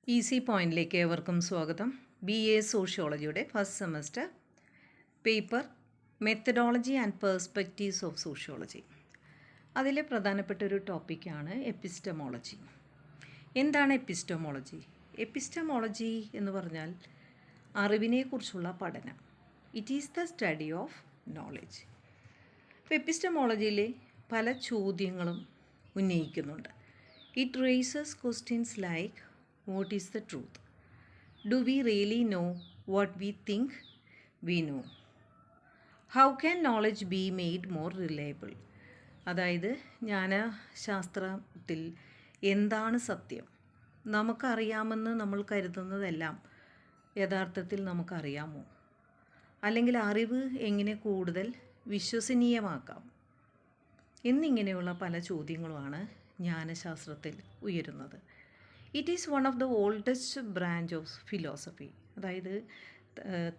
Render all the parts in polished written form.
Easy പോയിന്റിലേക്ക് ഏവർക്കും സ്വാഗതം. BA സോഷ്യോളജിയുടെ first semester paper methodology and perspectives of sociology. അതിലെ പ്രധാനപ്പെട്ട ഒരു ടോപ്പിക്കാണ് എപ്പിസ്റ്റമോളജി. എന്താണ് എപ്പിസ്റ്റമോളജി? എപ്പിസ്റ്റമോളജി എന്ന് പറഞ്ഞാൽ അറിവിനെക്കുറിച്ചുള്ള പഠനം. It is the study of knowledge. ഇപ്പോൾ എപ്പിസ്റ്റമോളജിയിൽ പല ചോദ്യങ്ങളും ഉന്നയിക്കുന്നുണ്ട്. It raises questions like what is the truth? Do we really know what we think we know? How can knowledge be made more reliable? അതായത് ജ്ഞാനശാസ്ത്രത്തിൽ എന്താണ് സത്യം? നമുക്കറിയാമെന്ന് നമ്മൾ കരുതുന്നതെല്ലാം യഥാർത്ഥത്തിൽ നമുക്കറിയാമോ? അല്ലെങ്കിൽ അറിവ് എങ്ങനെ കൂടുതൽ വിശ്വസനീയമാക്കാം? എന്നിങ്ങനെയുള്ള പല ചോദ്യങ്ങളുമാണ് ജ്ഞാനശാസ്ത്രത്തിൽ ഉയരുന്നത്. It is one of the oldest branch of philosophy. അതായത്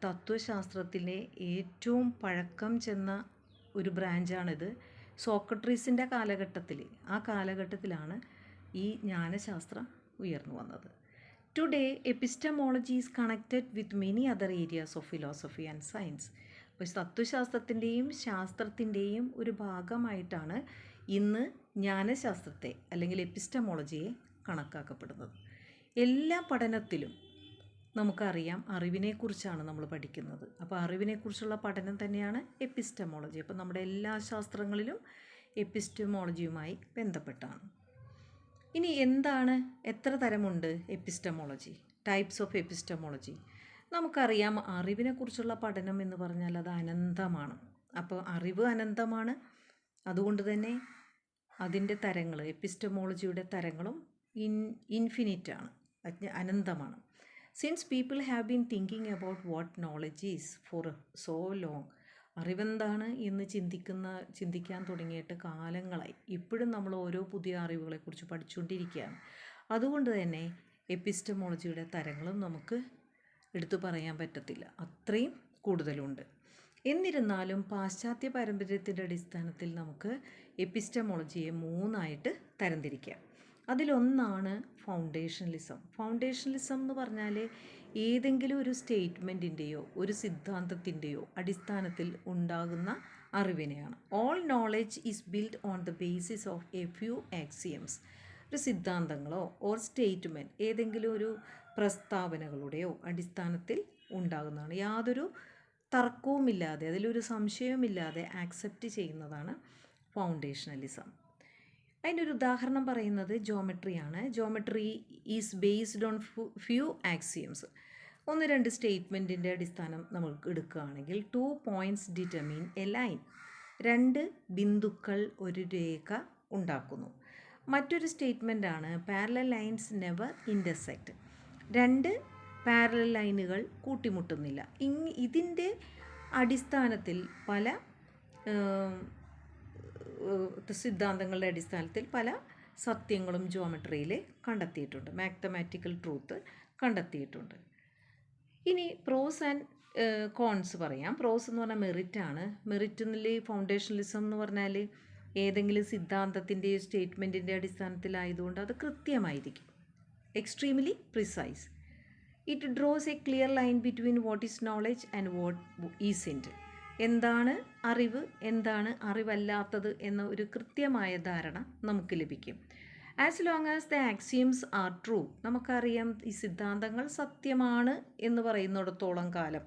തത്വശാസ്ത്രത്തിലെ ഏറ്റവും പഴക്കം ചെന്ന ഒരു ബ്രാഞ്ചാണിത്. സോക്രട്ടീസിൻ്റെ ആ കാലഘട്ടത്തിലാണ് ഈ ജ്ഞാനശാസ്ത്രം ഉയർന്നു വന്നത്. Today epistemology is connected with many other areas of philosophy and science. അപ്പോൾ തത്വശാസ്ത്രത്തിൻ്റെയും ശാസ്ത്രത്തിൻ്റെയും ഒരു ഭാഗമായിട്ടാണ് ഇന്ന് ജ്ഞാനശാസ്ത്രത്തെ അല്ലെങ്കിൽ എപ്പിസ്റ്റമോളജിയെ കണക്കാക്കപ്പെടുന്നത്. എല്ലാ പഠനത്തിലും നമുക്കറിയാം അറിവിനെക്കുറിച്ചാണ് നമ്മൾ പഠിക്കുന്നത്. അപ്പോൾ അറിവിനെക്കുറിച്ചുള്ള പഠനം തന്നെയാണ് എപ്പിസ്റ്റമോളജി. അപ്പോൾ നമ്മുടെ എല്ലാ ശാസ്ത്രങ്ങളിലും എപ്പിസ്റ്റമോളജിയുമായി ബന്ധപ്പെട്ടാണ്. ഇനി എത്ര തരമുണ്ട് എപ്പിസ്റ്റമോളജി? Types of epistemology. നമുക്കറിയാം അറിവിനെക്കുറിച്ചുള്ള പഠനം എന്ന് പറഞ്ഞാൽ അത് അനന്തമാണ്. അപ്പോൾ അറിവ് അനന്തമാണ്. അതുകൊണ്ട് തന്നെ അതിൻ്റെ തരങ്ങൾ, എപ്പിസ്റ്റമോളജിയുടെ തരങ്ങളും ഇൻഫിനിറ്റാണ്, അനന്തമാണ്. Since people have been thinking about what knowledge is for so long. അറിവെന്താണ് എന്ന് ചിന്തിക്കാൻ തുടങ്ങിയിട്ട് കാലങ്ങളായി. ഇപ്പോഴും നമ്മൾ ഓരോ പുതിയ അറിവുകളെക്കുറിച്ച് പഠിച്ചുകൊണ്ടിരിക്കുകയാണ്. അതുകൊണ്ട് തന്നെ എപ്പിസ്റ്റമോളജിയുടെ തരങ്ങളും നമുക്ക് എടുത്തു പറയാൻ പറ്റത്തില്ല, അത്രയും കൂടുതലുണ്ട്. എന്നിരുന്നാലും പാശ്ചാത്യ പാരമ്പര്യത്തിൻ്റെ അടിസ്ഥാനത്തിൽ നമുക്ക് എപ്പിസ്റ്റമോളജിയെ 3 തരംതിരിക്കാം. അതിലൊന്നാണ് ഫൗണ്ടേഷനലിസം. ഫൗണ്ടേഷനലിസം എന്ന് പറഞ്ഞാൽ ഏതെങ്കിലും ഒരു സ്റ്റേറ്റ്മെൻറ്റിൻ്റെയോ ഒരു സിദ്ധാന്തത്തിൻ്റെയോ അടിസ്ഥാനത്തിൽ ഉണ്ടാകുന്ന അറിവിനെയാണ്. All knowledge is build on the basis of a few axioms. ഒരു സിദ്ധാന്തങ്ങളോ ഓർ സ്റ്റേറ്റ്മെൻറ്റ് ഏതെങ്കിലും ഒരു പ്രസ്താവനകളുടെയോ അടിസ്ഥാനത്തിൽ ഉണ്ടാകുന്നതാണ്. യാതൊരു തർക്കവുമില്ലാതെ, അതിലൊരു സംശയവുമില്ലാതെ ആക്സെപ്റ്റ് ചെയ്യുന്നതാണ് ഫൗണ്ടേഷനലിസം. അതിനൊരു ഉദാഹരണം പറയുന്നത് ജോമെട്രിയാണ്. Geometry is based on few axioms. 1-2 സ്റ്റേറ്റ്മെൻറ്റിൻ്റെ അടിസ്ഥാനം നമുക്ക് എടുക്കുകയാണെങ്കിൽ 2 points ഡിറ്റർമിൻ എ ലൈൻ. 2 ബിന്ദുക്കൾ ഒരു രേഖ ഉണ്ടാക്കുന്നു. മറ്റൊരു സ്റ്റേറ്റ്മെൻറ്റാണ് parallel lines never intersect. 2 parallel ലൈനുകൾ കൂട്ടിമുട്ടുന്നില്ല. ഇതിൻ്റെ അടിസ്ഥാനത്തിൽ പല സിദ്ധാന്തങ്ങളുടെ അടിസ്ഥാനത്തിൽ പല സത്യങ്ങളും ജോമെട്രിയിൽ കണ്ടെത്തിയിട്ടുണ്ട്, മാത്തമാറ്റിക്കൽ ട്രൂത്ത് കണ്ടെത്തിയിട്ടുണ്ട്. ഇനി പ്രോസ് ആൻഡ് കോൺസ് പറയാം. പ്രോസ് എന്ന് പറഞ്ഞാൽ മെറിറ്റാണ്. മെറിറ്റിൽ ഫൗണ്ടേഷനലിസം എന്ന് പറഞ്ഞാൽ ഏതെങ്കിലും സിദ്ധാന്തത്തിൻ്റെയോ സ്റ്റേറ്റ്മെൻറ്റിൻ്റെ അടിസ്ഥാനത്തിലായതുകൊണ്ട് അത് കൃത്യമായിരിക്കും, extremely precise. It draws a clear line between what is knowledge and what isn't. എന്താണ് അറിവ്, എന്താണ് അറിവല്ലാത്തത് എന്ന ഒരു കൃത്യമായ ധാരണ നമുക്ക് ലഭിക്കും. As long as the axioms are true. നമുക്കറിയാം ഈ സിദ്ധാന്തങ്ങൾ സത്യമാണ് എന്ന് പറയുന്നിടത്തോളം കാലം,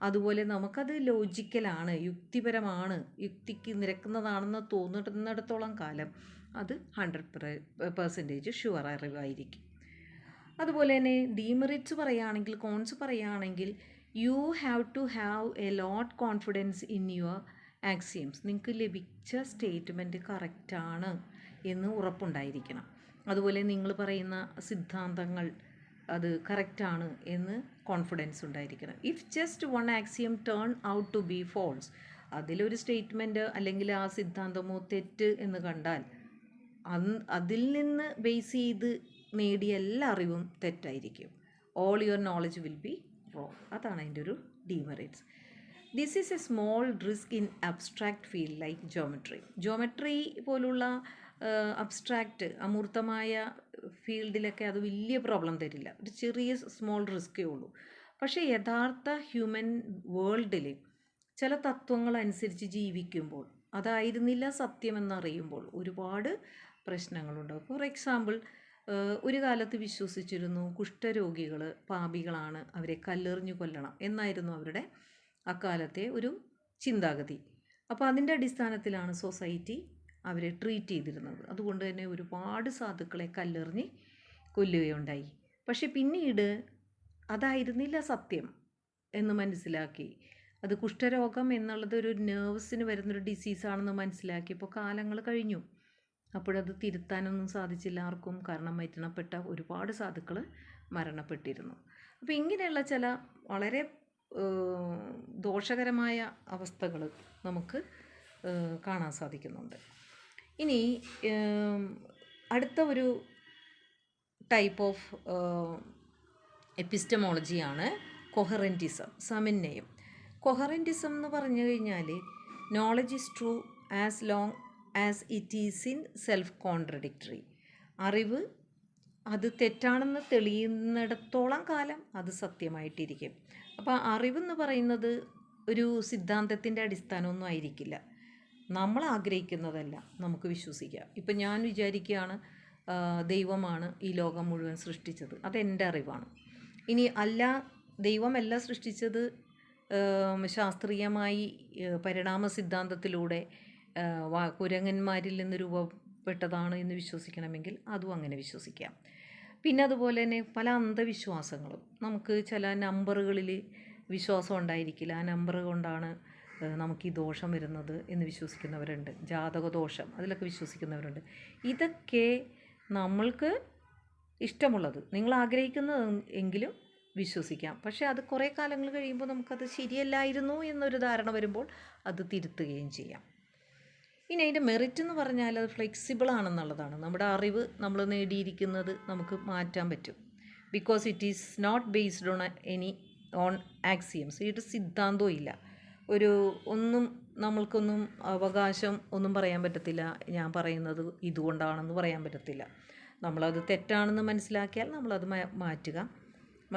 അതുപോലെ നമുക്കത് ലോജിക്കലാണ്, യുക്തിപരമാണ്, യുക്തിക്ക് നിരക്കുന്നതാണെന്ന് തോന്നുന്നിടത്തോളം കാലം അത് 100% ഷുവർ അറിവായിരിക്കും. അതുപോലെ തന്നെ ഡീമെറിറ്റ്സ് പറയുകയാണെങ്കിൽ, കോൺസ് പറയുകയാണെങ്കിൽ, you have to have a lot confidence in your axioms. നിങ്ങൾക്ക് ലഭിച്ച സ്റ്റേറ്റ്മെൻറ്റ് കറക്റ്റാണ് എന്ന് ഉറപ്പുണ്ടായിരിക്കണം. അതുപോലെ നിങ്ങൾ പറയുന്ന സിദ്ധാന്തങ്ങൾ അത് കറക്റ്റാണ് എന്ന് കോൺഫിഡൻസ് ഉണ്ടായിരിക്കണം. If just one axiom turn out to be false, അതിലൊരു സ്റ്റേറ്റ്മെൻറ്റ് അല്ലെങ്കിൽ ആ സിദ്ധാന്തമോ തെറ്റ് എന്ന് കണ്ടാൽ അതിൽ നിന്ന് ബേസ് ചെയ്ത് നേടിയ എല്ലാ അറിവും തെറ്റായിരിക്കും. All your knowledge will be wrong. അതാണ് അതിൻ്റെ ഒരു demerits. This is a small risk in abstract field like geometry. Geometry പോലുള്ള അബ്സ്ട്രാക്റ്റ് അമൂർത്തമായ ഫീൽഡിലൊക്കെ അത് വലിയ പ്രോബ്ലം തരില്ല, ഒരു ചെറിയ സ്മോൾ റിസ്ക്കേ ഉള്ളൂ. പക്ഷേ യഥാർത്ഥ ഹ്യൂമൻ വേൾഡിൽ ചില തത്വങ്ങൾ അനുസരിച്ച് ജീവിക്കുമ്പോൾ അതായിരുന്നില്ല സത്യമെന്നറിയുമ്പോൾ ഒരുപാട് പ്രശ്നങ്ങളുണ്ടാകും. ഫോർ എക്സാമ്പിൾ, ഒരു കാലത്ത് വിശ്വസിച്ചിരുന്നു കുഷ്ഠരോഗികൾ പാപികളാണ്, അവരെ കല്ലെറിഞ്ഞു കൊല്ലണം എന്നായിരുന്നു അവരുടെ അക്കാലത്തെ ഒരു ചിന്താഗതി. അപ്പോൾ അതിൻ്റെ അടിസ്ഥാനത്തിലാണ് സൊസൈറ്റി അവരെ ട്രീറ്റ് ചെയ്തിരുന്നത്. അതുകൊണ്ട് തന്നെ ഒരുപാട് സാധുക്കളെ കല്ലെറിഞ്ഞ് കൊല്ലുകയുണ്ടായി. പക്ഷെ പിന്നീട് അതായിരുന്നില്ല സത്യം എന്ന് മനസ്സിലാക്കി. അത് കുഷ്ഠരോഗം എന്നുള്ളത് ഒരു നെർവ്സിന് വരുന്നൊരു ഡിസീസാണെന്ന് മനസ്സിലാക്കിയപ്പോൾ കാലങ്ങൾ കഴിഞ്ഞു. അപ്പോഴത് തിരുത്താനൊന്നും സാധിച്ചില്ല ആർക്കും. കാരണം മരണപ്പെട്ട ഒരുപാട് സാധുക്കൾ മരണപ്പെട്ടിരുന്നു. അപ്പോൾ ഇങ്ങനെയുള്ള ചില വളരെ ദോഷകരമായ അവസ്ഥകൾ നമുക്ക് കാണാൻ സാധിക്കുന്നുണ്ട്. ഇനി അടുത്ത ഒരു ടൈപ്പ് ഓഫ് എപ്പിസ്റ്റമോളജിയാണ് കൊഹറൻറ്റിസം, സമന്വയം. കൊഹറൻറ്റിസം എന്ന് പറഞ്ഞു കഴിഞ്ഞാൽ knowledge is true as long as it is in self contradictory. അറിവ് അത് തെറ്റാണെന്ന് തെളിയുന്നിടത്തോളം കാലം അത് സത്യമായിട്ടിരിക്കും. അപ്പോൾ അറിവെന്ന് പറയുന്നത് ഒരു സിദ്ധാന്തത്തിൻ്റെ അടിസ്ഥാനമൊന്നും ആയിരിക്കില്ല. നമ്മൾ ആഗ്രഹിക്കുന്നതല്ല നമുക്ക് വിശ്വസിക്കാം. ഇപ്പം ഞാൻ വിചാരിക്കുകയാണ് ദൈവമാണ് ഈ ലോകം മുഴുവൻ സൃഷ്ടിച്ചത്, അതെൻ്റെ അറിവാണ്. ഇനി അല്ല, ദൈവമല്ല സൃഷ്ടിച്ചത്, ശാസ്ത്രീയമായി പരിണാമ സിദ്ധാന്തത്തിലൂടെ കുരങ്ങന്മാരിൽ നിന്ന് രൂപപ്പെട്ടതാണ് എന്ന് വിശ്വസിക്കണമെങ്കിൽ അതും അങ്ങനെ വിശ്വസിക്കാം. പിന്നെ അതുപോലെ തന്നെ പല അന്ധവിശ്വാസങ്ങളും, നമുക്ക് ചില നമ്പറുകളിൽ വിശ്വാസം ഉണ്ടായിരിക്കില്ല, ആ നമ്പർ കൊണ്ടാണ് നമുക്ക് ഈ ദോഷം വരുന്നത് എന്ന് വിശ്വസിക്കുന്നവരുണ്ട്. ജാതകദോഷം അതിലൊക്കെ വിശ്വസിക്കുന്നവരുണ്ട്. ഇതൊക്കെ നമ്മൾക്ക് ഇഷ്ടമുള്ളത്, നിങ്ങൾ ആഗ്രഹിക്കുന്നത് എങ്കിലും വിശ്വസിക്കാം. പക്ഷേ അത് കുറേ കാലങ്ങൾ കഴിയുമ്പോൾ നമുക്കത് ശരിയല്ലായിരുന്നു എന്നൊരു ധാരണ വരുമ്പോൾ അത് തിരുത്തുകയും ചെയ്യാം. ഇനി അതിൻ്റെ മെറിറ്റ് എന്ന് പറഞ്ഞാൽ അത് ഫ്ലെക്സിബിൾ ആണെന്നുള്ളതാണ്. നമ്മുടെ അറിവ് നമ്മൾ നേടിയിരിക്കുന്നത് നമുക്ക് മാറ്റാൻ പറ്റും. Because it is not based on axioms. ഇത് സിദ്ധാന്തവും ഇല്ല. നമ്മൾക്കൊന്നും അവകാശം ഒന്നും പറയാൻ പറ്റത്തില്ല. ഞാൻ പറയുന്നത് ഇതുകൊണ്ടാണെന്ന് പറയാൻ പറ്റത്തില്ല. നമ്മളത് തെറ്റാണെന്ന് മനസ്സിലാക്കിയാൽ നമ്മളത് മാറ്റുക,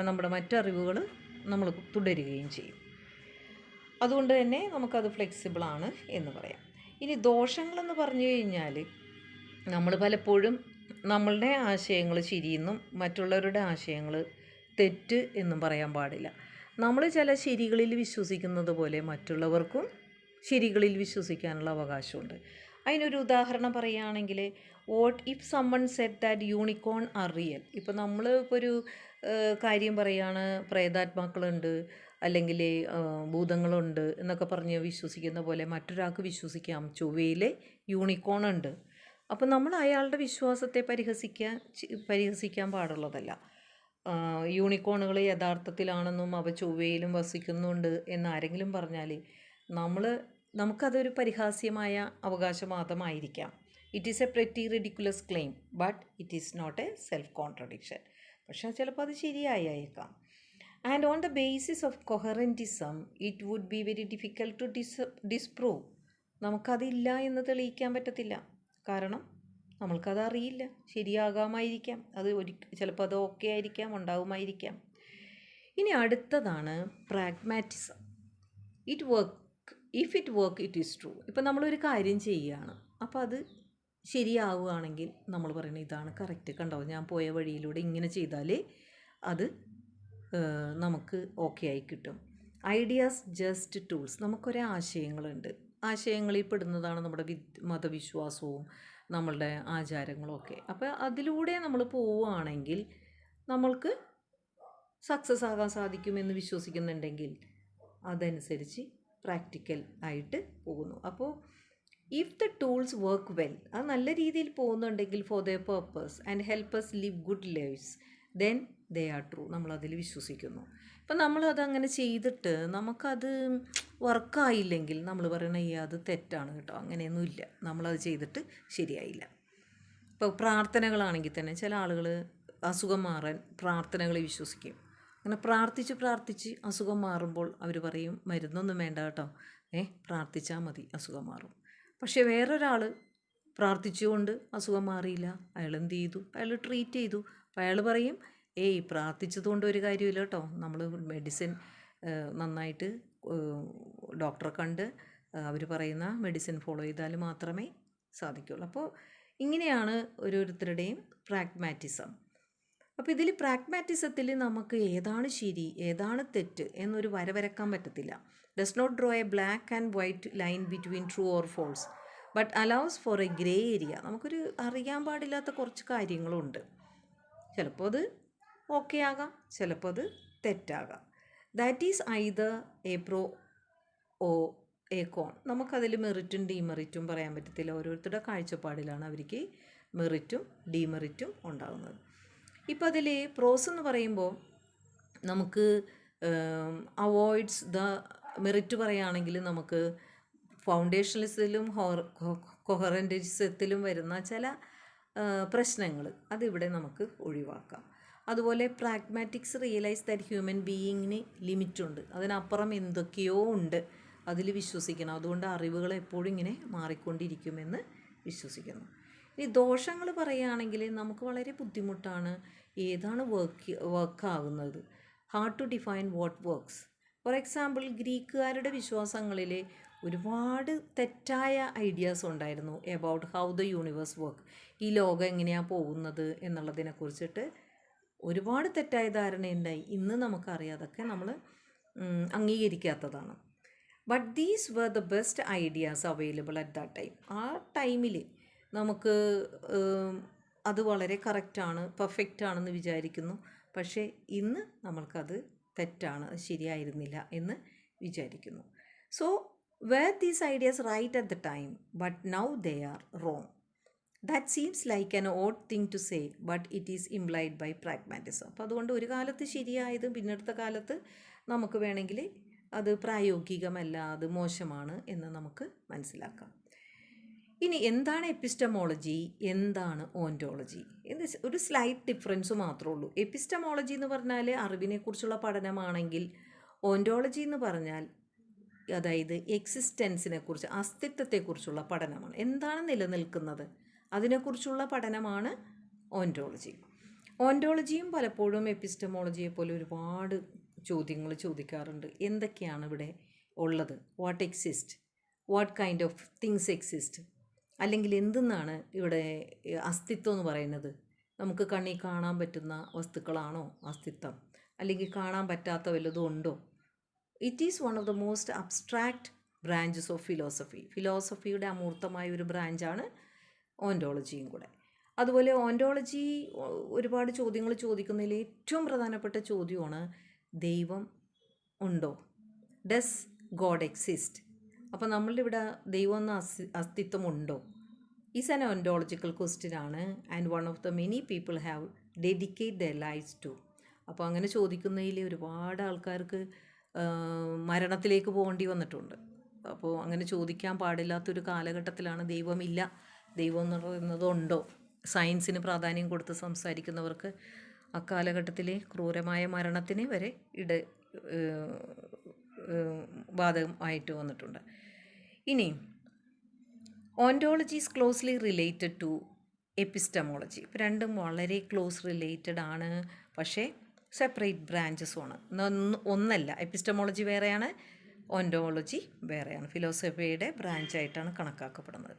നമ്മുടെ മറ്ററിവുകൾ നമ്മൾ തുടരുകയും ചെയ്യും. അതുകൊണ്ട് തന്നെ നമുക്കത് ഫ്ലെക്സിബിളാണ് എന്ന് പറയാം. ഇനി ദോഷങ്ങളെന്ന് പറഞ്ഞു കഴിഞ്ഞാൽ നമ്മൾ പലപ്പോഴും നമ്മളുടെ ആശയങ്ങൾ ശരിയെന്നും മറ്റുള്ളവരുടെ ആശയങ്ങൾ തെറ്റ് എന്നും പറയാൻ പാടില്ല. നമ്മൾ ചില ശരികളിൽ വിശ്വസിക്കുന്നത് പോലെ മറ്റുള്ളവർക്കും ശരികളിൽ വിശ്വസിക്കാനുള്ള അവകാശമുണ്ട്. അതിനൊരു ഉദാഹരണം പറയുകയാണെങ്കിൽ, what if someone said that unicorn are real. ഇപ്പോൾ നമ്മൾ ഇപ്പോൾ ഒരു കാര്യം പറയുകയാണ്, പ്രേതാത്മാക്കളുണ്ട് അല്ലെങ്കിൽ ഭൂതങ്ങളുണ്ട് എന്നൊക്കെ പറഞ്ഞ് വിശ്വസിക്കുന്ന പോലെ മറ്റൊരാൾക്ക് വിശ്വസിക്കാം ചൊവ്വയിലെ യൂണിക്കോൺ ഉണ്ട്. അപ്പോൾ നമ്മൾ അയാളുടെ വിശ്വാസത്തെ പരിഹസിക്കാൻ പാടുള്ളതല്ല. യൂണിക്കോണുകൾ യഥാർത്ഥത്തിലാണെന്നും അവ ചൊവ്വയിലും വസിക്കുന്നുണ്ട് എന്നാരെങ്കിലും പറഞ്ഞാൽ നമുക്കതൊരു പരിഹാസ്യമായ അവകാശവാദമായിരിക്കാം. It is a pretty ridiculous claim, but it is not a self contradiction. പക്ഷേ ചിലപ്പോൾ അത് ശരിയായേക്കാം. And on the basis of coherentism it would be very difficult to disprove. നമുക്കതില്ല എന്ന് തെളിയിക്കാൻ പറ്റത്തില്ല. കാരണം നമ്മൾക്കതറിയില്ല. ശരിയാകാമായിരിക്കാം, അത് ചിലപ്പോൾ അത് ഓക്കെ ആയിരിക്കാം, ഉണ്ടാവുമായിരിക്കാം. ഇനി അടുത്തതാണ് pragmatism. If it work it is true. ഇപ്പം നമ്മളൊരു കാര്യം ചെയ്യുകയാണ്, അപ്പോൾ അത് ശരിയാവുകയാണെങ്കിൽ നമ്മൾ പറയുന്നത് ഇതാണ് കറക്റ്റ്, കണ്ടോ ഞാൻ പോയ വഴിയിലൂടെ ഇങ്ങനെ ചെയ്താലേ അത് നമുക്ക് ഓക്കെ ആയി കിട്ടും. Ideas just tools. നമുക്കൊരേ ആശയങ്ങളുണ്ട്. ആശയങ്ങളിൽ പെടുന്നതാണ് നമ്മുടെ മതവിശ്വാസവും നമ്മളുടെ ആചാരങ്ങളും ഒക്കെ. അപ്പോൾ അതിലൂടെ നമ്മൾ പോവുകയാണെങ്കിൽ നമ്മൾക്ക് സക്സസ് ആകാൻ സാധിക്കുമെന്ന് വിശ്വസിക്കുന്നുണ്ടെങ്കിൽ അതനുസരിച്ച് പ്രാക്ടിക്കൽ ആയിട്ട് പോകുന്നു. അപ്പോൾ if the tools work well, അത് നല്ല രീതിയിൽ പോകുന്നുണ്ടെങ്കിൽ for the purpose and help us live good lifes, then they are true. നമ്മളതിൽ വിശ്വസിക്കുന്നു. ഇപ്പം നമ്മളതങ്ങനെ ചെയ്തിട്ട് നമുക്കത് വർക്കായില്ലെങ്കിൽ നമ്മൾ പറയണ അത് തെറ്റാണ് കേട്ടോ, അങ്ങനെയൊന്നുമില്ല, നമ്മളത് ചെയ്തിട്ട് ശരിയായില്ല. ഇപ്പോൾ പ്രാർത്ഥനകളാണെങ്കിൽ തന്നെ ചില ആളുകൾ അസുഖം മാറാൻ പ്രാർത്ഥനകളെ വിശ്വസിക്കും. അങ്ങനെ പ്രാർത്ഥിച്ച് അസുഖം മാറുമ്പോൾ അവർ പറയും മരുന്നൊന്നും വേണ്ട കേട്ടോ, പ്രാർത്ഥിച്ചാൽ മതി അസുഖം മാറും. പക്ഷേ വേറൊരാൾ പ്രാർത്ഥിച്ചുകൊണ്ട് അസുഖം മാറിയില്ല. അയാൾ എന്ത് ചെയ്തു? അയാൾ ട്രീറ്റ് ചെയ്തു. അപ്പോൾ അയാൾ പറയും, ഏയ് പ്രാർത്ഥിച്ചതുകൊണ്ട് ഒരു കാര്യമില്ല കേട്ടോ, നമ്മൾ മെഡിസിൻ നന്നായിട്ട് ഡോക്ടറെ കണ്ട് അവർ പറയുന്ന മെഡിസിൻ ഫോളോ ചെയ്താൽ മാത്രമേ സാധിക്കുള്ളൂ. അപ്പോൾ ഇങ്ങനെയാണ് ഓരോരുത്തരുടെയും പ്രാഗ്മാറ്റിസം. അപ്പോൾ ഇതിൽ പ്രാഗ്മാറ്റിസത്തിൽ നമുക്ക് ഏതാണ് ശരി ഏതാണ് തെറ്റ് എന്നൊരു വര വരക്കാൻ പറ്റത്തില്ല. Does not draw a black and white line between true or false but allows for a grey area. നമുക്കൊരു അറിയാൻ പാടില്ലാത്ത കുറച്ച് കാര്യങ്ങളുണ്ട്. ചിലപ്പോൾ അത് ഓക്കെ ആകാം, ചിലപ്പോൾ അത് തെറ്റാകാം. That is either a pro or a con. നമുക്കതിൽ മെറിറ്റും ഡീമെറിറ്റും പറയാൻ പറ്റത്തില്ല. ഓരോരുത്തരുടെ കാഴ്ചപ്പാടിലാണ് അവർക്ക് മെറിറ്റും ഡീമെറിറ്റും ഉണ്ടാകുന്നത്. ഇപ്പോൾ അതിൽ പ്രോസ് എന്ന് പറയുമ്പോൾ നമുക്ക് അവോയ്ഡ്സ് ദ മെറിറ്റ് പറയുകയാണെങ്കിൽ നമുക്ക് ഫൗണ്ടേഷണലിസത്തിലും കൊഹറൻറ്റിസത്തിലും വരുന്ന ചില പ്രശ്നങ്ങൾ അതിവിടെ നമുക്ക് ഒഴിവാക്കാം. അതുപോലെ പ്രാഗ്മാറ്റിക്സ് റിയലൈസ് ദാറ്റ് ഹ്യൂമൻ ബീയിങ്ങിന് ലിമിറ്റുണ്ട്, അതിനപ്പുറം എന്തൊക്കെയോ ഉണ്ട്, അതിൽ വിശ്വസിക്കണം. അതുകൊണ്ട് അറിവുകൾ എപ്പോഴും ഇങ്ങനെ മാറിക്കൊണ്ടിരിക്കുമെന്ന് വിശ്വസിക്കുന്നു. ഇനി ദോഷങ്ങൾ പറയുകയാണെങ്കിൽ നമുക്ക് വളരെ ബുദ്ധിമുട്ടാണ് ഏതാണ് വർക്കാകുന്നത്. Hard to define what works. For example, ഗ്രീക്കുകാരുടെ വിശ്വാസങ്ങളിൽ ഒരുപാട് തെറ്റായ ഐഡിയാസ് ഉണ്ടായിരുന്നു about how the universe work. ഈ ലോകം എങ്ങനെയാണ് പോകുന്നത് എന്നുള്ളതിനെ കുറിച്ചിട്ട് ഒരുപാട് തെറ്റായ ധാരണയുണ്ടായി. ഇന്ന് നമുക്കറിയാം അതൊക്കെ നമ്മൾ അംഗീകരിക്കാത്തതാണ്. But these were the best ideas available at that time. ആ ടൈമിൽ നമുക്ക് അത് വളരെ കറക്റ്റാണ്, പെർഫെക്റ്റ് ആണെന്ന് വിചാരിക്കുന്നു. പക്ഷേ ഇന്ന് നമ്മൾക്കത് തെറ്റാണ്, ശരിയായിരുന്നില്ല എന്ന് വിചാരിക്കുന്നു. So where these ideas right at the time but now they are wrong. That seems like an odd thing to say but it is implied by pragmatism. അപ്പോൾ അതുകൊണ്ട് ഒരു കാലത്ത് ശരിയായതും പിന്നടുത്ത കാലത്ത് നമുക്ക് വേണമെങ്കിൽ അത് പ്രായോഗികമല്ല, അത് മോശമാണ് എന്ന് നമുക്ക് മനസ്സിലാക്കാം. ഇനി എന്താണ് എപ്പിസ്റ്റമോളജി, എന്താണ് ഓൻറ്റോളജി എന്ന് ഒരു സ്ലൈറ്റ് ഡിഫറൻസ് മാത്രമേ ഉള്ളൂ. എപ്പിസ്റ്റമോളജി എന്ന് പറഞ്ഞാൽ അറിവിനെക്കുറിച്ചുള്ള പഠനമാണെങ്കിൽ ഓൻറ്റോളജി എന്ന് പറഞ്ഞാൽ അതായത് എക്സിസ്റ്റൻസിനെ കുറിച്ച്, അസ്തിത്വത്തെക്കുറിച്ചുള്ള പഠനമാണ്. എന്താണ് നിലനിൽക്കുന്നത് അതിനെക്കുറിച്ചുള്ള പഠനമാണ് ഓൻറ്റോളജി. ഓൻറ്റോളജിയും പലപ്പോഴും എപ്പിസ്റ്റമോളജിയെ പോലെ ഒരുപാട് ചോദ്യങ്ങൾ ചോദിക്കാറുണ്ട്. എന്തൊക്കെയാണ് ഇവിടെ ഉള്ളത്, what exist, what kind of things exist, അല്ലെങ്കിൽ എന്തെന്നാണ് ഇവിടെ അസ്തിത്വം എന്ന് പറയുന്നത്. നമുക്ക് കണ്ണിൽ കാണാൻ പറ്റുന്ന വസ്തുക്കളാണോ അസ്തിത്വം, അല്ലെങ്കിൽ കാണാൻ പറ്റാത്ത വല്ലതും ഉണ്ടോ? It is one of the most abstract branches of philosophy. ഫിലോസഫിയുടെ അമൂർത്തമായ ഒരു ബ്രാഞ്ചാണ് ഓൻറ്റോളജിയും കൂടെ. അതുപോലെ ഓൻറ്റോളജി ഒരുപാട് ചോദ്യങ്ങൾ ചോദിക്കുന്നതിൽ ഏറ്റവും പ്രധാനപ്പെട്ട ചോദ്യമാണ് ദൈവം ഉണ്ടോ, ഡസ് ഗോഡ് എക്സിസ്റ്റ്. അപ്പോൾ നമ്മളിവിടെ ദൈവം എന്ന അസ്തിത്വമുണ്ടോ ഈസ് ആൻ ഓൻറ്റോളജിക്കൽ ക്വസ്റ്റ്യൻ ആണ്. And one of the many people have dedicate their lifes to. അപ്പോൾ അങ്ങനെ ചോദിക്കുന്നതിൽ ഒരുപാട് ആൾക്കാർക്ക് മരണത്തിലേക്ക് പോകേണ്ടി വന്നിട്ടുണ്ട്. അപ്പോൾ അങ്ങനെ ചോദിക്കാൻ പാടില്ലാത്തൊരു കാലഘട്ടത്തിലാണ് ദൈവമില്ല, ദൈവം എന്ന് പറയുന്നതുണ്ടോ, സയൻസിന് പ്രാധാന്യം കൊടുത്ത് സംസാരിക്കുന്നവർക്ക് അക്കാലഘട്ടത്തിൽ ക്രൂരമായ മരണത്തിന് വരെ ബാധകമായിട്ട് വന്നിട്ടുണ്ട്. ഇനി ontology is closely related to epistemology. ഇപ്പോൾ രണ്ടും വളരെ ക്ലോസ് റിലേറ്റഡ് ആണ്, പക്ഷേ സെപ്പറേറ്റ് ബ്രാഞ്ചസുമാണ്. ഒന്നല്ല, എപ്പിസ്റ്റമോളജി വേറെയാണ്, ഓൻറ്റോളജി വേറെയാണ്. ഫിലോസഫിയുടെ ബ്രാഞ്ചായിട്ടാണ് കണക്കാക്കപ്പെടുന്നത്.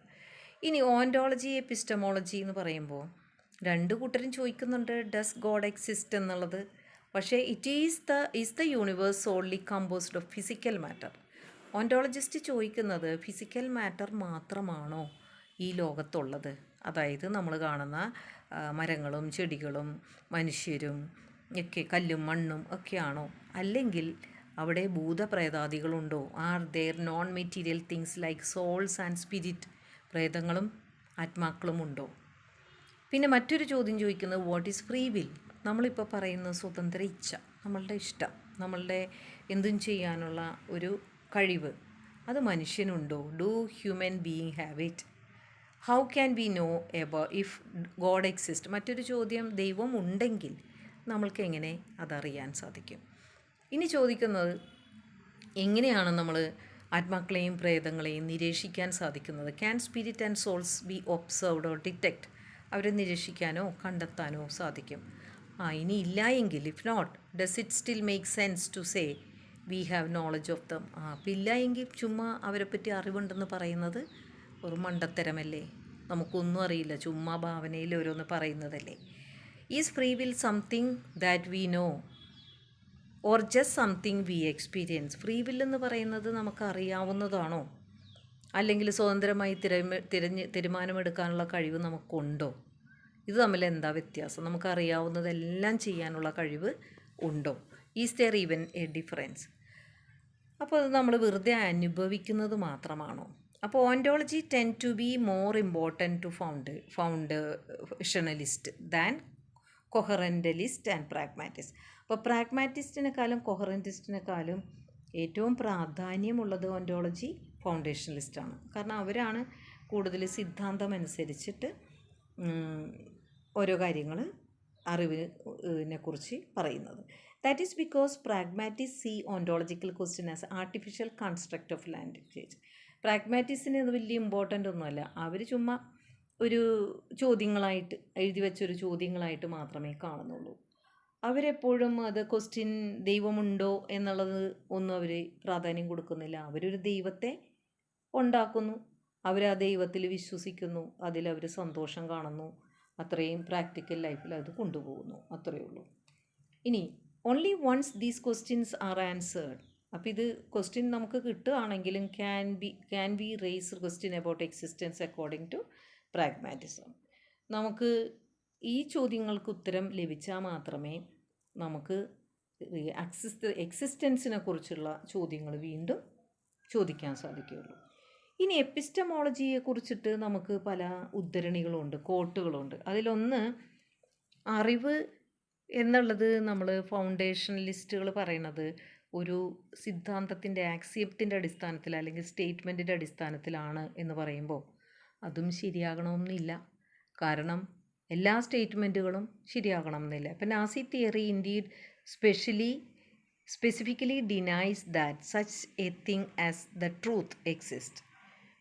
ഇനി ഓൻറ്റോളജി എപ്പിസ്റ്റമോളജി എന്ന് പറയുമ്പോൾ രണ്ട് കൂട്ടരും ചോദിക്കുന്നുണ്ട് ഡസ് ഗോഡ് എക്സിസ്റ്റ് എന്നുള്ളത്. പക്ഷേ it is the universe solely composed of physical matter. Ontologist ചോദിക്കുന്നത് ഫിസിക്കൽ മാറ്റർ മാത്രമാണോ ഈ ലോകത്തുള്ളത്, അതായത് നമ്മൾ കാണുന്ന മരങ്ങളും ചെടികളും മനുഷ്യരും ഒക്കെ കല്ലും മണ്ണും ഒക്കെയാണോ, അല്ലെങ്കിൽ അവിടെ ഭൂതപ്രേതാദികളുണ്ടോ, are there non material things like souls and spirit, പ്രേതങ്ങളും ആത്മാക്കളും ഉണ്ടോ. പിന്നെ മറ്റൊരു ചോദ്യം ചോദിക്കുന്നത് വാട്ട് ഈസ് ഫ്രീ വിൽ. നമ്മളിപ്പോൾ പറയുന്ന സ്വതന്ത്ര ഇച്ഛ, നമ്മളുടെ ഇഷ്ടം, നമ്മളുടെ എന്തും ചെയ്യാനുള്ള ഒരു കഴിവ്, അത് മനുഷ്യനുണ്ടോ, do human being have it, how can we know about if God exist. മറ്റൊരു ചോദ്യം ദൈവം ഉണ്ടെങ്കിൽ നമ്മൾക്ക് എങ്ങനെ അതറിയാൻ സാധിക്കും. ഇനി ചോദിക്കുന്നത് എങ്ങനെയാണ് നമ്മൾ ആത്മാക്കളെയും പ്രേതങ്ങളെയും നിരീക്ഷിക്കാൻ സാധിക്കുന്നത്? Can spirit and souls be observed or detect? അവരെ നിരീക്ഷിക്കാനോ കണ്ടെത്താനോ സാധിക്കും? ഇനി ഇല്ല എങ്കിൽ, if not, does it still make sense to say we have knowledge of them? അപ്പം ഇല്ല എങ്കിൽ ചുമ്മാ അവരെപ്പറ്റി അറിവുണ്ടെന്ന് പറയുന്നത് ഒരു മണ്ടത്തരമല്ലേ? നമുക്കൊന്നും അറിയില്ല, ചുമ്മാ ഭാവനയിൽ ഓരോന്ന് പറയുന്നതല്ലേ. Is free will something that we know or just something we experience? Free വില്ലെന്ന് പറയുന്നത് നമുക്ക് അറിയാവുന്നതാണോ, അല്ലെങ്കിൽ സ്വതന്ത്രമായി തീരുമാനമെടുക്കാനുള്ള കഴിവ് നമുക്കുണ്ടോ? ഇത് തമ്മിൽ എന്താ വ്യത്യാസം? നമുക്കറിയാവുന്നതെല്ലാം ചെയ്യാനുള്ള കഴിവ് ഉണ്ടോ? Is there even a difference? അപ്പോൾ അത് നമ്മൾ വെറുതെ അനുഭവിക്കുന്നത് മാത്രമാണോ? അപ്പോൾ ontology tend to be more important to foundationalist than coherentist and pragmatist. അപ്പോൾ പ്രാഗ്മാറ്റിസ്റ്റിനെക്കാളും കൊഹറൻറ്റിസ്റ്റിനെക്കാളും ഏറ്റവും പ്രാധാന്യമുള്ളത് ഓൻറ്റോളജി ഫൗണ്ടേഷണലിസ്റ്റാണ്. കാരണം അവരാണ് കൂടുതൽ സിദ്ധാന്തം അനുസരിച്ചിട്ട് ഓരോ കാര്യങ്ങൾ അറിവിനെ കുറിച്ച് പറയുന്നത്. That is because pragmatist see ontological question as artificial construct of language. പ്രാഗ്മാറ്റിസ്റ്റിന് അത് വലിയ ഇമ്പോർട്ടൻ്റ് ഒന്നുമല്ല. അവർ ചുമ്മാ ഒരു ചോദ്യങ്ങളായിട്ട് എഴുതി വെച്ചൊരു ചോദ്യങ്ങളായിട്ട് മാത്രമേ കാണുന്നുള്ളൂ. അവരെപ്പോഴും അത് ക്വസ്റ്റ്യൻ ദൈവമുണ്ടോ എന്നുള്ളത് ഒന്നും അവർ പ്രാധാന്യം കൊടുക്കുന്നില്ല. അവരൊരു ദൈവത്തെ ഉണ്ടാക്കുന്നു, അവർ ആ ദൈവത്തിൽ വിശ്വസിക്കുന്നു, അതിലവർ സന്തോഷം കാണുന്നു, അത്രയും പ്രാക്ടിക്കൽ ലൈഫിൽ അത് കൊണ്ടുപോകുന്നു, അത്രയേ ഉള്ളൂ. ഇനി only once these questions are answered. അപ്പോൾ ഇത് ക്വസ്റ്റ്യൻ നമുക്ക് കിട്ടുകയാണെങ്കിലും can be raise question about existence according to pragmatism. നമുക്ക് ഈ ചോദ്യങ്ങൾക്ക് ഉത്തരം ലഭിച്ചാൽ മാത്രമേ നമുക്ക് എക്സിസ്റ്റൻസിനെ കുറിച്ചുള്ള ചോദ്യങ്ങൾ വീണ്ടും ചോദിക്കാൻ സാധിക്കുകയുള്ളൂ. ഇനി എപ്പിസ്റ്റമോളജിയെ കുറിച്ചിട്ട് നമുക്ക് പല ഉദ്ധരണികളുണ്ട്, കോട്ടുകളുണ്ട്. അതിലൊന്ന്, അറിവ് എന്നുള്ളത് നമ്മൾ ഫൗണ്ടേഷണലിസ്റ്റുകൾ പറയണത് ഒരു സിദ്ധാന്തത്തിൻ്റെ ആക്സിയത്തിൻ്റെ അടിസ്ഥാനത്തിൽ അല്ലെങ്കിൽ സ്റ്റേറ്റ്മെൻറ്റിൻ്റെ അടിസ്ഥാനത്തിലാണ് എന്ന് പറയുമ്പോൾ അതും ശരിയാകണമെന്നില്ല. കാരണം എല്ലാ സ്റ്റേറ്റ്മെൻറ്റുകളും ശരിയാകണം എന്നില്ല. ഇപ്പം Nazi theory indeed specifically denies that such A thing as the truth exist.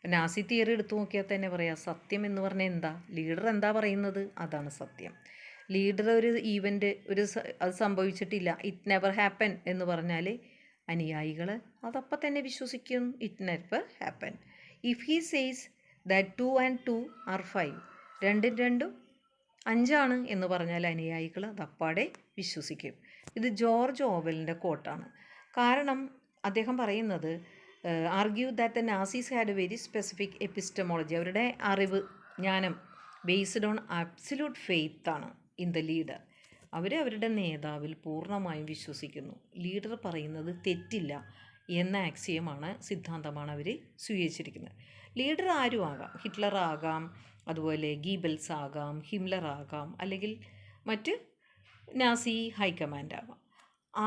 Nazi theory എടുത്തു നോക്കിയാൽ തന്നെ പറയാം, സത്യം എന്ന് പറഞ്ഞാൽ എന്താ? ലീഡർ എന്താ പറയുന്നത് അതാണ് സത്യം. ലീഡർ ഒരു ഈവൻ്റ് അത് സംഭവിച്ചിട്ടില്ല, ഇറ്റ് നെവർ ഹാപ്പൻ എന്ന് പറഞ്ഞാൽ അനുയായികൾ അതപ്പം തന്നെ വിശ്വസിക്കും, it never happen. If he says that 2 and 2 are 5, 2 5 എന്ന് പറഞ്ഞാൽ അനുയായികൾ അതപ്പാടെ വിശ്വസിക്കും. ഇത് ജോർജ് ഓവലിൻ്റെ കോട്ടാണ്. കാരണം അദ്ദേഹം പറയുന്നത്, argue that the Nazis had a very specific epistemology. അവരുടെ അറിവ്, ജ്ഞാനം ബേസ്ഡ് ഓൺ അബ്സല്യൂട്ട് ഫെയ്ത്ത് ആണ് ഇൻ ദ ലീഡർ. അവരുടെ നേതാവിൽ പൂർണ്ണമായും വിശ്വസിക്കുന്നു. ലീഡർ പറയുന്നത് തെറ്റില്ല എന്ന ആക്സിയമാണ്, സിദ്ധാന്തമാണ് അവർ സ്വീകരിച്ചിരിക്കുന്നത്. ലീഡർ ആരും ആകാം, ഹിറ്റ്ലർ ആകാം, അതുപോലെ ഗീബൽസ് ആകാം, ഹിംലർ ആകാം, അല്ലെങ്കിൽ മറ്റ് നാസി ഹൈക്കമാൻഡ് ആകാം.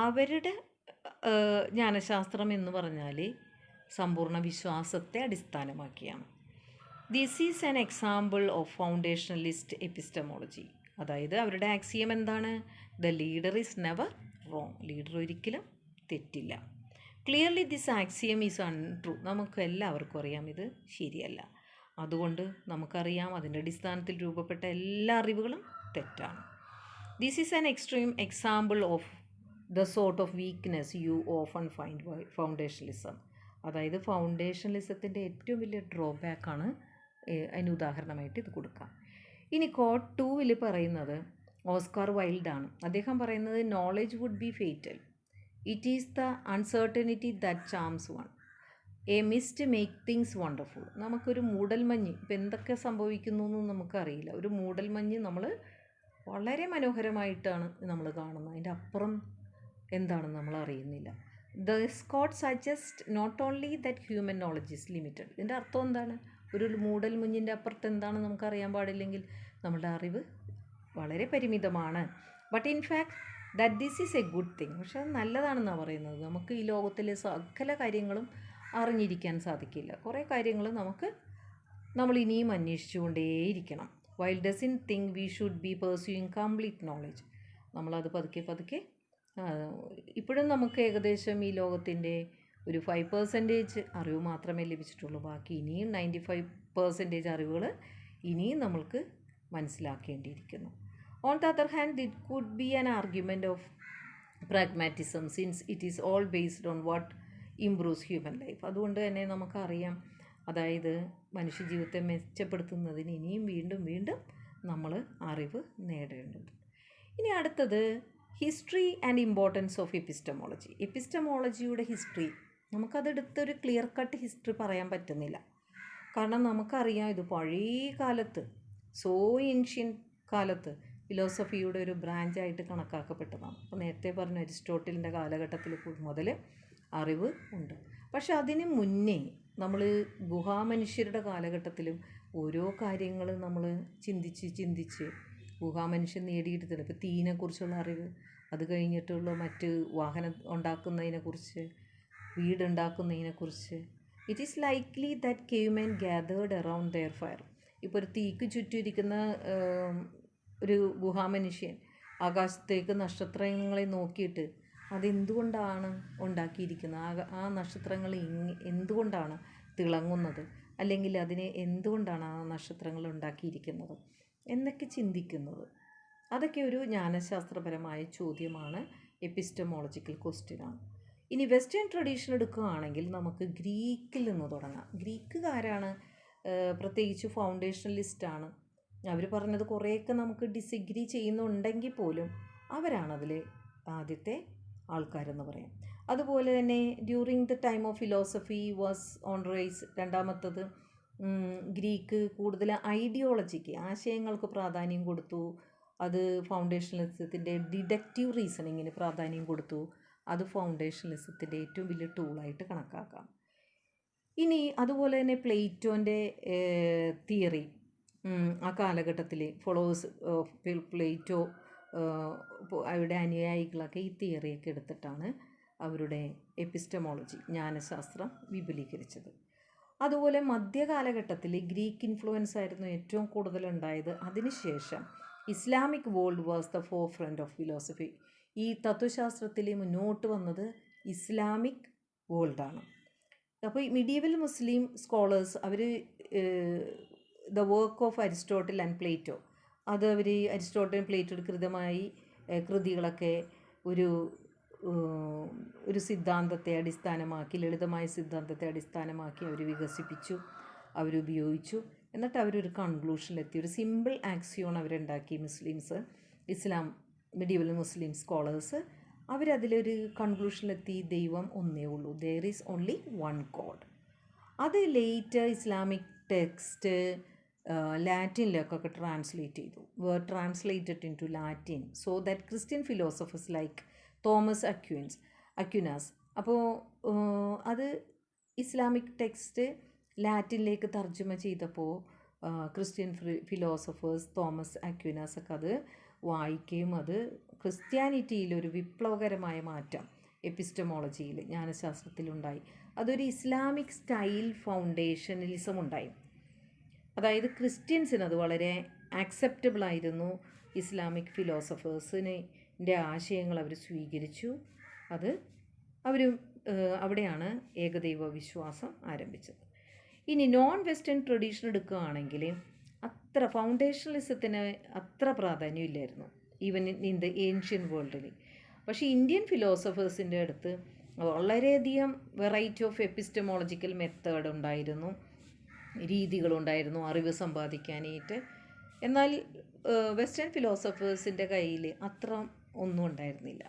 അവരുടെ ജ്ഞാനശാസ്ത്രം എന്ന് പറഞ്ഞാൽ സമ്പൂർണ്ണ വിശ്വാസത്തെ അടിസ്ഥാനമാക്കിയാണ്. This is an example of foundationalist epistemology. അതായത് അവരുടെ ആക്സിയം എന്താണ്? The leader is never wrong. Leader ഒരിക്കലും തെറ്റില്ല. Clearly this axiom is untrue. നമുക്ക് എല്ലാവർക്കും അറിയാം ഇത് ശരിയല്ല. അതുകൊണ്ട് നമുക്കറിയാം അതിൻ്റെ അടിസ്ഥാനത്തിൽ രൂപപ്പെട്ട എല്ലാ അറിവുകളും തെറ്റാണ്. This is an extreme example of the sort of weakness you often find by foundationalism. അതായത് ഫൗണ്ടേഷണലിസത്തിൻ്റെ ഏറ്റവും വലിയ ഡ്രോബാക്കാണ്. അതിന് ഉദാഹരണമായിട്ട് ഇത് കൊടുക്കാം. ഇനി കോട്ട് 2 പറയുന്നത് ഓസ്കാർ വൈൽഡാണ്. അദ്ദേഹം പറയുന്നത്, knowledge would be fatal, it is the uncertainty that charms one, a mist make things wonderful. നമുക്കൊരു മൂടൽമഞ്ഞ്, ഇപ്പം എന്തൊക്കെ സംഭവിക്കുന്നു എന്ന് നമുക്കറിയില്ല. ഒരു മൂടൽമഞ്ഞ് നമ്മൾ വളരെ മനോഹരമായിട്ടാണ് നമ്മൾ കാണുന്നത്, അതിൻ്റെ അപ്പുറം എന്താണെന്ന് നമ്മൾ അറിയുന്നില്ല. The Scott suggest not only that human knowledge is limited. ഇതിൻ്റെ അർത്ഥം എന്താണ്? ഒരു മൂടൽമഞ്ഞിൻ്റെ അപ്പുറത്ത് എന്താണ് നമുക്കറിയാൻ പാടില്ലെങ്കിൽ നമ്മളുടെ അറിവ് വളരെ പരിമിതമാണ്. But in fact that this is A good thing. പക്ഷെ അത് നല്ലതാണെന്നാണ് പറയുന്നത്. നമുക്ക് ഈ ലോകത്തിലെ സകല കാര്യങ്ങളും അറിഞ്ഞിരിക്കാൻ സാധിക്കില്ല. കുറേ കാര്യങ്ങൾ നമ്മൾ ഇനിയും അന്വേഷിച്ചു കൊണ്ടേയിരിക്കണം. While doesn't think we should be pursuing complete knowledge. നമ്മളത് പതുക്കെ ഇപ്പോഴും നമുക്ക് ഏകദേശം ഈ ലോകത്തിൻ്റെ ഒരു 5% അറിവ് മാത്രമേ ലഭിച്ചിട്ടുള്ളൂ. ബാക്കി ഇനിയും 95% അറിവുകൾ ഇനിയും നമ്മൾക്ക് മനസ്സിലാക്കേണ്ടിയിരിക്കുന്നു. On the other hand it could be an argument of pragmatism since it is all based on what improves human life. അതുകൊണ്ട് തന്നെ നമുക്കറിയാം, അതായത് മനുഷ്യജീവിതത്തെ മെച്ചപ്പെടുത്തുന്നതിന് ഇനിയും വീണ്ടും വീണ്ടും നമ്മൾ അറിവ് നേടേണ്ടത്. ഇനി അടുത്തത് history and importance of epistemology. എപ്പിസ്റ്റമോളജിയുടെ ഹിസ്റ്ററി നമുക്കതെടുത്തൊരു ക്ലിയർ കട്ട് ഹിസ്റ്ററി പറയാൻ പറ്റുന്നില്ല. കാരണം നമുക്കറിയാം ഇത് പഴയ കാലത്ത്, സോ ഏൻഷ്യൻ കാലത്ത് ഫിലോസഫിയുടെ ഒരു ബ്രാഞ്ചായിട്ട് കണക്കാക്കപ്പെട്ടതാണ്. അപ്പോൾ നേരത്തെ പറഞ്ഞ അരിസ്റ്റോട്ടിലിൻ്റെ കാലഘട്ടത്തിൽ മുതൽ അറിവ് ഉണ്ട്. പക്ഷെ അതിന് മുന്നേ നമ്മൾ ഗുഹാമനുഷ്യരുടെ കാലഘട്ടത്തിലും ഓരോ കാര്യങ്ങൾ നമ്മൾ ചിന്തിച്ച് ഗുഹാമനുഷ്യൻ നേടിയെടുത്തിട്ടുണ്ട്. ഇപ്പോൾ തീനെക്കുറിച്ചുള്ള അറിവ്, അത് കഴിഞ്ഞിട്ടുള്ള മറ്റ് വാഹനം ഉണ്ടാക്കുന്നതിനെക്കുറിച്ച്, വീടുണ്ടാക്കുന്നതിനെക്കുറിച്ച്. It is likely that cavemen gathered around their fire. ഇപ്പോൾ ഒരു തീക്ക് ചുറ്റിരിക്കുന്ന ഒരു ഗുഹാമനുഷ്യൻ ആകാശത്തേക്ക് നക്ഷത്രങ്ങളെ നോക്കിയിട്ട് അതെന്തുകൊണ്ടാണ് ഉണ്ടാക്കിയിരിക്കുന്നത്, ആ നക്ഷത്രങ്ങൾ എന്തുകൊണ്ടാണ് തിളങ്ങുന്നത്, അല്ലെങ്കിൽ അതിനെ എന്തുകൊണ്ടാണ് ആ നക്ഷത്രങ്ങൾ ഉണ്ടാക്കിയിരിക്കുന്നത് എന്നൊക്കെ ചിന്തിക്കുന്നത്. അതൊക്കെ ഒരു ജ്ഞാനശാസ്ത്രപരമായ ചോദ്യമാണ്, എപ്പിസ്റ്റമോളജിക്കൽ ക്വസ്റ്റ്യനാണ്. ഇനി വെസ്റ്റേൺ ട്രഡീഷൻ എടുക്കുകയാണെങ്കിൽ നമുക്ക് ഗ്രീക്കിൽ നിന്ന് തുടങ്ങാം. ഗ്രീക്കുകാരാണ് പ്രത്യേകിച്ച് ഫൗണ്ടേഷണലിസ്റ്റാണ്. അവർ പറഞ്ഞത് കുറേയൊക്കെ നമുക്ക് ഡിസഗ്രി ചെയ്യുന്നുണ്ടെങ്കിൽ പോലും അവരാണതിൽ ആദ്യത്തെ ആൾക്കാരെന്ന് പറയാം. അതുപോലെ തന്നെ during the time of philosophy was on rise. രണ്ടാമത്തത് ഗ്രീക്ക് കൂടുതൽ ഐഡിയോളജിക്ക്, ആശയങ്ങൾക്ക് പ്രാധാന്യം കൊടുത്തു. അത് ഫൗണ്ടേഷണലിസത്തിൻ്റെ ഡിഡക്റ്റീവ് റീസണിങ്ങിന് പ്രാധാന്യം കൊടുത്തു. അത് ഫൗണ്ടേഷണലിസത്തിൻ്റെ ഏറ്റവും വലിയ ടൂളായിട്ട് കണക്കാക്കാം. ഇനി അതുപോലെ തന്നെ പ്ലേറ്റോൻ്റെ തിയറി, ആ കാലഘട്ടത്തിൽ ഫോളോവേഴ്സ് ഓഫ് പ്ലേറ്റോ അവരുടെ അനുയായികളൊക്കെ ഈ തിയറിയൊക്കെ എടുത്തിട്ടാണ് അവരുടെ എപ്പിസ്റ്റമോളജി, ജ്ഞാനശാസ്ത്രം വിപുലീകരിച്ചത്. അതുപോലെ മധ്യകാലഘട്ടത്തിൽ ഗ്രീക്ക് ഇൻഫ്ലുവൻസ് ആയിരുന്നു ഏറ്റവും കൂടുതൽ ഉണ്ടായത്. അതിനുശേഷം Islamic world was the forefront of philosophy. ഈ തത്വശാസ്ത്രത്തിൽ മുന്നോട്ട് വന്നത് ഇസ്ലാമിക് വേൾഡാണ്. അപ്പോൾ ഈ മിഡീവൽ മുസ്ലിം സ്കോളേഴ്സ് അവർ the work of Aristotle and Plato, അത് അവർ അരിസ്റ്റോട്ടിൽ പ്ലേറ്റോയുടെ കൃതമായി കൃതികളൊക്കെ ഒരു സിദ്ധാന്തത്തെ അടിസ്ഥാനമാക്കി, ലളിതമായ സിദ്ധാന്തത്തെ അടിസ്ഥാനമാക്കി അവർ വികസിപ്പിച്ചു, അവരുപയോഗിച്ചു. എന്നിട്ട് അവരൊരു കൺക്ലൂഷനിലെത്തി, ഒരു സിമ്പിൾ ആക്സിയോൺ അവരുണ്ടാക്കി. ഇസ്ലാം മിഡീവൽ മുസ്ലിം സ്കോളേഴ്സ് അവരതിലൊരു കൺക്ലൂഷനിലെത്തി, ദൈവം ഒന്നേ ഉള്ളൂ, there is only one God. അത് ലേറ്റ് ഇസ്ലാമിക് ടെക്സ്റ്റ് ലാറ്റിനിലേക്കൊക്കെ ട്രാൻസ്ലേറ്റ് ചെയ്തു, were translated into Latin so that Christian philosophers like Thomas Aquinas, അപ്പോൾ അത് ഇസ്ലാമിക് ടെക്സ്റ്റ് ലാറ്റിനിലേക്ക് തർജ്ജമ ചെയ്തപ്പോൾ ക്രിസ്ത്യൻ ഫിലോസഫേഴ്സ് തോമസ് അക്വിനാസ് ഒക്കെ അത് വായിക്കുകയും അത് ക്രിസ്ത്യാനിറ്റിയിലൊരു വിപ്ലവകരമായ മാറ്റം എപ്പിസ്റ്റമോളജിയിൽ, ജ്ഞാനശാസ്ത്രത്തിലുണ്ടായി. അതൊരു ഇസ്ലാമിക് സ്റ്റൈൽ ഫൗണ്ടേഷനലിസം ഉണ്ടായി. അതായത് ക്രിസ്ത്യൻസിന് അത് വളരെ ആക്സെപ്റ്റബിളായിരുന്നു. ഇസ്ലാമിക് ഫിലോസഫേഴ്സിൻ്റെ ആശയങ്ങൾ അവർ സ്വീകരിച്ചു. അത് അവിടെയാണ് ഏകദൈവ വിശ്വാസം ആരംഭിച്ചത്. ഇനി നോൺ വെസ്റ്റേൺ ട്രഡീഷൻ എടുക്കുകയാണെങ്കിൽ അത്ര ഫൗണ്ടേഷണലിസത്തിന് അത്ര പ്രാധാന്യമില്ലായിരുന്നു, ഈവൻ ഇൻ ദ ഏൻഷ്യൻ വേൾഡിൽ. പക്ഷേ ഇന്ത്യൻ ഫിലോസഫേഴ്സിൻ്റെ അടുത്ത് വളരെയധികം വെറൈറ്റി ഓഫ് എപ്പിസ്റ്റമോളജിക്കൽ മെത്തേഡ് ഉണ്ടായിരുന്നു, രീതികളുണ്ടായിരുന്നു അറിവ് സമ്പാദിക്കാനായിട്ട്. എന്നാൽ വെസ്റ്റേൺ ഫിലോസഫേഴ്സിൻ്റെ കയ്യിൽ അത്ര ഒന്നും ഉണ്ടായിരുന്നില്ല.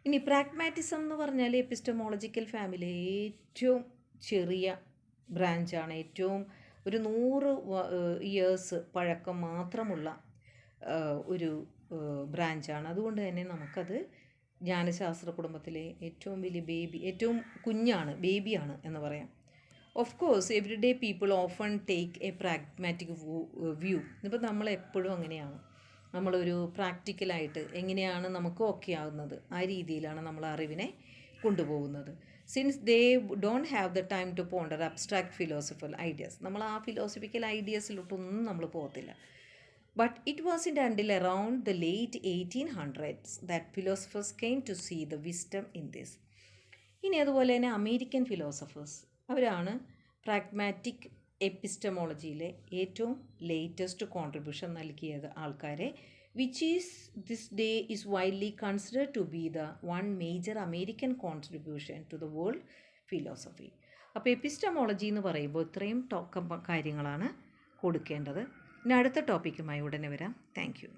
ഇനി പ്രാഗ്മാറ്റിസം എന്ന് പറഞ്ഞാൽ എപ്പിസ്റ്റമോളജിക്കൽ ഫാമിലി ഏറ്റവും ചെറിയ ബ്രാഞ്ചാണ്, ഏറ്റവും ഒരു 100 ഇയേഴ്സ് പഴക്കം മാത്രമുള്ള ഒരു ബ്രാഞ്ചാണ്. അതുകൊണ്ട് തന്നെ നമുക്കത് ജ്ഞാനശാസ്ത്ര കുടുംബത്തിലെ ഏറ്റവും വലിയ ഏറ്റവും കുഞ്ഞാണ്, ബേബിയാണ് എന്ന് പറയാം. Of course everyday people often take A pragmatic view. ഇപ്പോൾ നമ്മളെപ്പോഴും അങ്ങനെയാണ്, നമ്മളൊരു പ്രാക്ടിക്കലായിട്ട് എങ്ങനെയാണ് നമുക്ക് ഓക്കെ ആകുന്നത് ആ രീതിയിലാണ് നമ്മൾ അറിവിനെ കൊണ്ടുപോകുന്നത്. Since they don't have the time to ponder abstract philosophical ideas, നമ്മൾ ആ ഫിലോസഫിക്കൽ ഐഡിയാസിലോട്ടൊന്നും നമ്മൾ പോകത്തില്ല. But it wasn't until around the late 1800s that philosophers came to see the wisdom in this. ഇനി അതുപോലെ തന്നെ അമേരിക്കൻ ഫിലോസഫേഴ്സ്, അവരാണ് pragmatic എപ്പിസ്റ്റമോളജിയിലെ ഏറ്റവും ലേറ്റസ്റ്റ് കോൺട്രിബ്യൂഷൻ നൽകിയത് ആൾക്കാരെ, which is this day is widely considered to be the one major American contribution to the world philosophy. അപ്പോൾ epistemology എന്ന് പറയുമ്പോൾ ഇത്രയും കാര്യങ്ങളാണ് കൊടുക്കേണ്ടത്. ഇനി അടുത്ത ടോപ്പിക്കുമായി ഉടനെ വരാം. Thank you.